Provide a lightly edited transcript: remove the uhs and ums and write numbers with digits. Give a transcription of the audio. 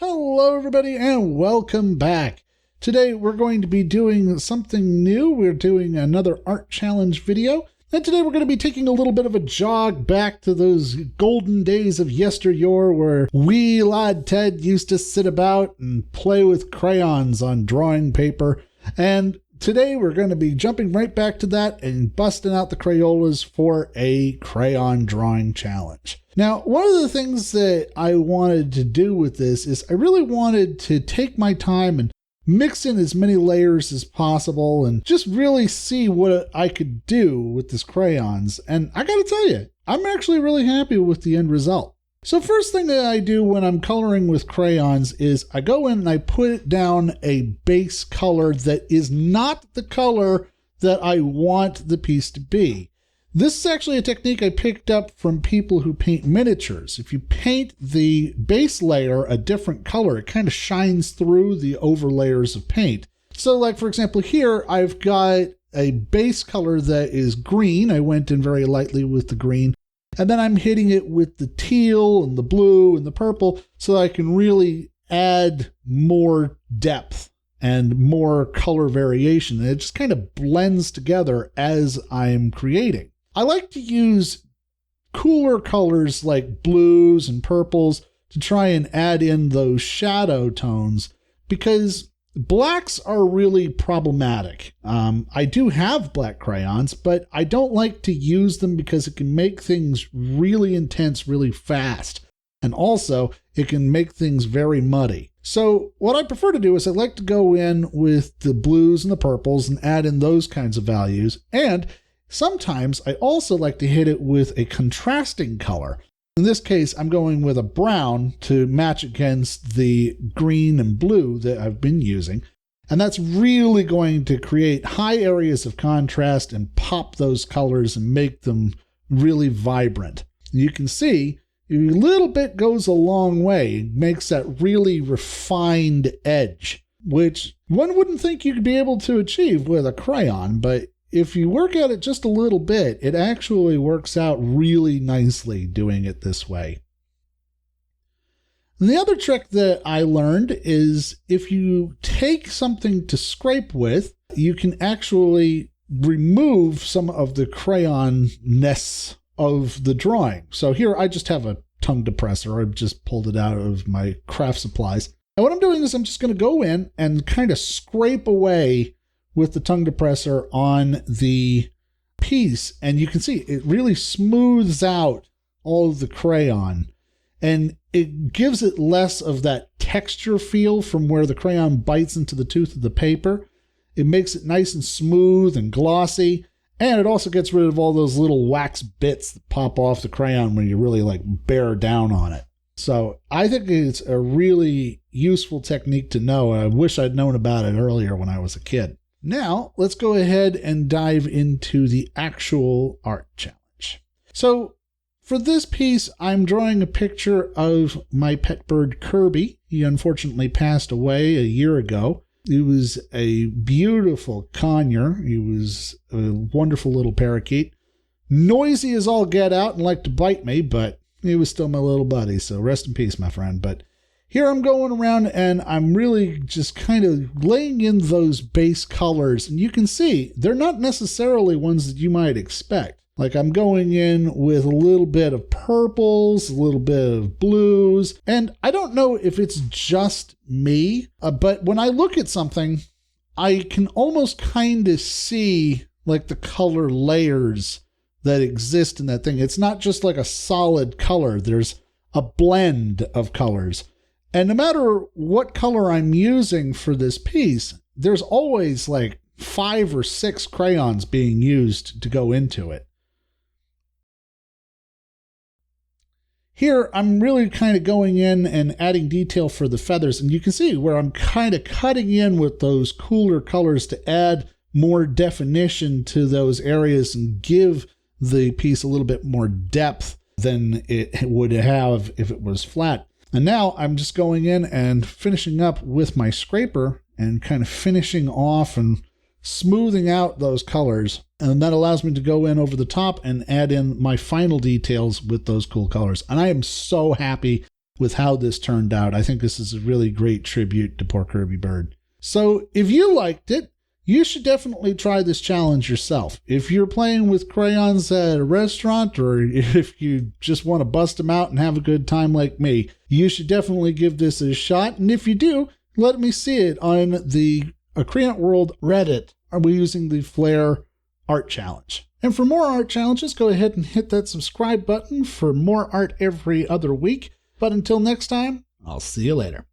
Hello everybody and welcome back. Today we're going to be doing something new. We're doing another art challenge video. And today we're going to be taking a little bit of a jog back to those golden days of yesteryear where wee lad Ted used to sit about and play with crayons on drawing paper. And today we're going to be jumping right back to that and busting out the Crayolas for a crayon drawing challenge. Now, one of the things that I wanted to do with this is I really wanted to take my time and mix in as many layers as possible and just really see what I could do with this crayons. And I gotta tell you, I'm actually really happy with the end result. So first thing that I do when I'm coloring with crayons is I go in and I put down a base color that is not the color that I want the piece to be. This is actually a technique I picked up from people who paint miniatures. If you paint the base layer a different color, it kind of shines through the overlayers of paint. So like, for example, here I've got a base color that is green. I went in very lightly with the green. And then I'm hitting it with the teal and the blue and the purple so that I can really add more depth and more color variation. And it just kind of blends together as I'm creating. I like to use cooler colors like blues and purples to try and add in those shadow tones because blacks are really problematic. I do have black crayons, but I don't like to use them because it can make things really intense really fast. And also, it can make things very muddy. So what I prefer to do is I like to go in with the blues and the purples and add in those kinds of values. And sometimes I also like to hit it with a contrasting color. In this case, I'm going with a brown to match against the green and blue that I've been using. And that's really going to create high areas of contrast and pop those colors and make them really vibrant. You can see a little bit goes a long way. It makes that really refined edge, which one wouldn't think you could be able to achieve with a crayon, but if you work at it just a little bit, it actually works out really nicely doing it this way. And the other trick that I learned is if you take something to scrape with, you can actually remove some of the crayon-ness of the drawing. So here I just have a tongue depressor. I've just pulled it out of my craft supplies. And what I'm doing is I'm just going to go in and kind of scrape away with the tongue depressor on the piece, and you can see it really smooths out all of the crayon and it gives it less of that texture feel from where the crayon bites into the tooth of the paper. It makes it nice and smooth and glossy, and it also gets rid of all those little wax bits that pop off the crayon when you really like bear down on it. So I think it's a really useful technique to know. I wish I'd known about it earlier when I was a kid. Now, let's go ahead and dive into the actual art challenge. So, for this piece, I'm drawing a picture of my pet bird, Kirby. He unfortunately passed away a year ago. He was a beautiful conure. He was a wonderful little parakeet. Noisy as all get out and liked to bite me, but he was still my little buddy, so rest in peace, my friend. But here I'm going around and I'm really just kind of laying in those base colors. And you can see they're not necessarily ones that you might expect. Like I'm going in with a little bit of purples, a little bit of blues. And I don't know if it's just me, but when I look at something, I can almost kind of see like the color layers that exist in that thing. It's not just like a solid color. There's a blend of colors. And no matter what color I'm using for this piece, there's always like 5 or 6 crayons being used to go into it. Here, I'm really kind of going in and adding detail for the feathers. And you can see where I'm kind of cutting in with those cooler colors to add more definition to those areas and give the piece a little bit more depth than it would have if it was flat. And now I'm just going in and finishing up with my scraper and kind of finishing off and smoothing out those colors. And that allows me to go in over the top and add in my final details with those cool colors. And I am so happy with how this turned out. I think this is a really great tribute to poor Kirby Bird. So if you liked it, you should definitely try this challenge yourself. If you're playing with crayons at a restaurant, or if you just want to bust them out and have a good time like me, you should definitely give this a shot. And if you do, let me see it on the CreantWorld Reddit. Are we using the Flare Art Challenge? And for more art challenges, go ahead and hit that subscribe button for more art every other week. But until next time, I'll see you later.